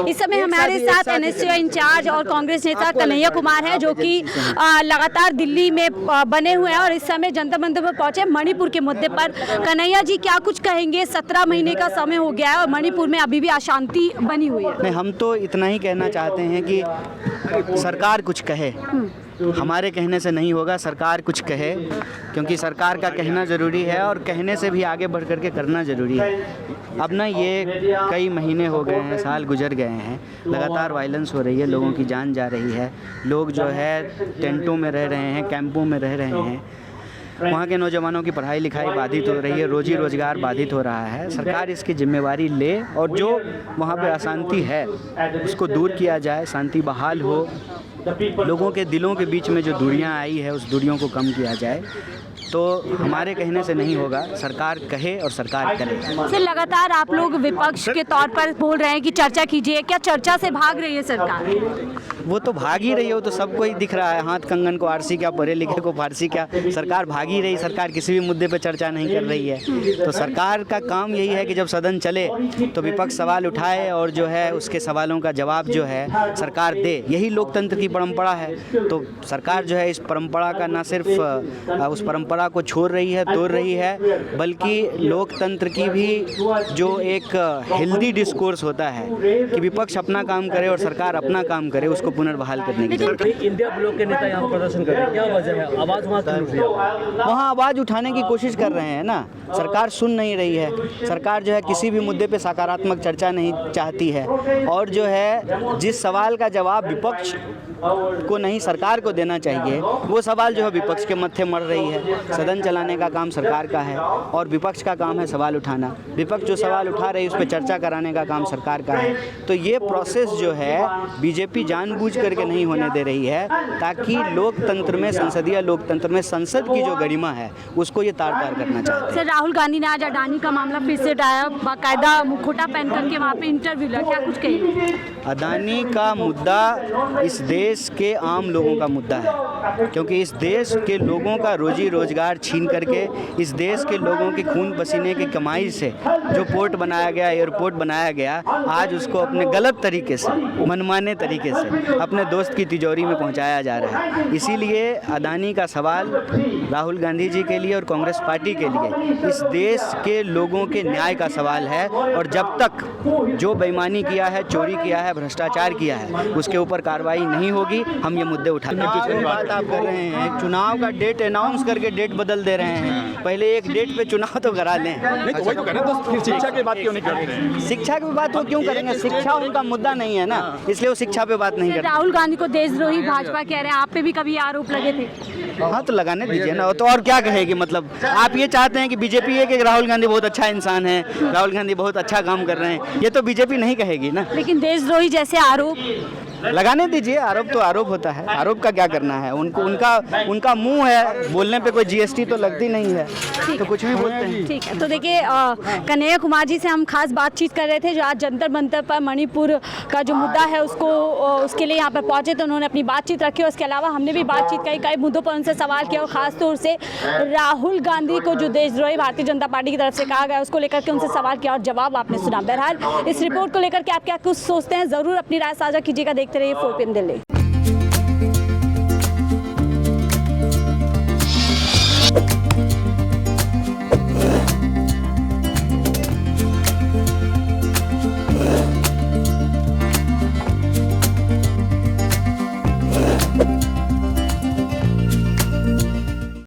इस समय हमारे साथ एनएसयूआई इंचार्ज और कांग्रेस नेता कन्हैया कुमार है, जो कि लगातार दिल्ली में बने हुए हैं और इस समय जंतर मंतर पर पहुंचे मणिपुर के मुद्दे पर। कन्हैया जी, क्या कुछ कहेंगे? 17 महीने का समय हो गया है और मणिपुर में अभी भी अशांति बनी हुई है। नहीं, हम तो इतना ही कहना चाहते हैं कि सरकार कुछ कहे। हमारे कहने से नहीं होगा, सरकार कुछ कहे, क्योंकि सरकार का कहना ज़रूरी है और कहने से भी आगे बढ़ कर के करना ज़रूरी है। अब ना ये कई महीने हो गए हैं, साल गुजर गए हैं, लगातार वायलेंस हो रही है, लोगों की जान जा रही है, लोग जो है टेंटों में रह रहे हैं, कैंपों में रह रहे हैं, वहाँ के नौजवानों की पढ़ाई लिखाई बाधित हो रही है, रोजी रोजगार बाधित हो रहा है। सरकार इसकी जिम्मेवारी ले और जो वहाँ पे अशांति है उसको दूर किया जाए, शांति बहाल हो, लोगों के दिलों के बीच में जो दूरियां आई है उस दूरियों को कम किया जाए। तो हमारे कहने से नहीं होगा, सरकार कहे और सरकार करे। सर, लगातार आप लोग विपक्ष के तौर पर बोल रहे हैं कि चर्चा कीजिए, क्या चर्चा से भाग रही है सरकार? वो तो भाग ही रही है, वो तो सबको ही दिख रहा है। हाथ कंगन को आरसी क्या, पढ़े लिखे को फारसी क्या, सरकार भाग ही रही। सरकार किसी भी मुद्दे पर चर्चा नहीं कर रही है। तो सरकार का काम यही है कि जब सदन चले तो विपक्ष सवाल उठाए और जो है उसके सवालों का जवाब जो है सरकार दे। यही लोकतंत्र की परंपरा है। तो सरकार जो है इस परंपरा का न सिर्फ उस परंपरा को छोड़ रही है, तोड़ रही है, बल्कि लोकतंत्र की भी जो एक हेल्दी डिस्कोर्स होता है कि विपक्ष अपना काम करे और सरकार अपना काम करे, उसको पुनर्बहाल करने की जरूरत है। इंडिया ब्लॉक के नेता यहाँ प्रदर्शन कर रहे हैं, क्या वजह है? आवाज़ वहाँ आवाज़ उठाने की कोशिश कर रहे हैं ना, सरकार सुन नहीं रही है। सरकार जो है किसी भी मुद्दे पे सकारात्मक चर्चा नहीं चाहती है और जो है जिस सवाल का जवाब विपक्ष को नहीं सरकार को देना चाहिए, वो सवाल जो है विपक्ष के मत्थे मर रही है। सदन चलाने का काम सरकार का है और विपक्ष का काम है सवाल उठाना। विपक्ष जो सवाल उठा रही है उस पर चर्चा कराने का काम सरकार का है। तो ये प्रोसेस जो है बीजेपी जानबूझ करके नहीं होने दे रही है, ताकि लोकतंत्र में, संसदीय लोकतंत्र में संसद की जो गरिमा है उसको ये तार तार करना चाहते हैं। सर, राहुल गांधी ने आज अडानी का मामला फिर से उठाया, बाकायदा मुखौटा पहन करके वहाँ पे इंटरव्यू लिया, क्या कुछ कहिए? अडानी का मुद्दा इस देश के आम लोगों का मुद्दा है, क्योंकि इस देश के लोगों का रोजी रोजगार छीन करके, इस देश के लोगों के खून पसीने की कमाई से जो पोर्ट बनाया गया, एयरपोर्ट बनाया गया, आज उसको अपने गलत तरीके से, मनमाने तरीके से अपने दोस्त की तिजोरी में पहुंचाया जा रहा है। इसीलिए अडानी का सवाल राहुल गांधी जी के लिए और कांग्रेस पार्टी के लिए इस देश के लोगों के न्याय का सवाल है। और जब तक जो बेईमानी किया है, चोरी किया है, भ्रष्टाचार किया है, उसके ऊपर कार्रवाई नहीं होगी, हम ये मुद्दे उठाएंगे। बात आप कर रहे हैं, चुनाव का डेट अनाउंस करके डेट बदल दे रहे हैं। पहले एक डेट पे चुनाव तो करा लें। तो वही तो कह रहे हैं, तो फिर शिक्षा की बात क्यों नहीं करते हैं? शिक्षा की बात वो क्यों करेंगे? शिक्षा उनका मुद्दा नहीं है ना, इसलिए वो शिक्षा पे बात नहीं करते। राहुल गांधी को देशद्रोही भाजपा कह रहे हैं, आप पे भी कभी आरोप लगे थे? हाँ, तो लगाने दीजिए ना। तो और क्या कहेगी? मतलब आप ये चाहते हैं कि बीजेपी है कि राहुल गांधी बहुत अच्छा इंसान है, राहुल गांधी बहुत अच्छा काम कर रहे हैं, ये तो बीजेपी नहीं कहेगी ना। लेकिन देशद्रोही जैसे आरोप लगाने दीजिए। आरोप तो आरोप होता है, आरोप का क्या करना है? उनका मुंह है, बोलने पे कोई जीएसटी तो लगती नहीं है, तो कुछ भी बोलते हैं। ठीक है। तो देखिए, कन्हैया कुमार जी से हम खास बातचीत कर रहे थे, जो आज जंतर मंतर पर मणिपुर का जो मुद्दा है उसके लिए यहाँ पर पहुंचे, तो उन्होंने अपनी बातचीत रखी। और इसके अलावा हमने भी बातचीत करी, कई मुद्दों पर उनसे सवाल किया और खासतौर से राहुल गांधी को जो देशद्रोही भारतीय जनता पार्टी की तरफ से कहा गया उसको लेकर के उनसे सवाल किया और जवाब आपने सुना। बहरहाल इस रिपोर्ट को लेकर के आप क्या कुछ सोचते हैं, ज़रूर अपनी राय साझा कीजिएगा। देखते रहिए 4PM दिल्ली।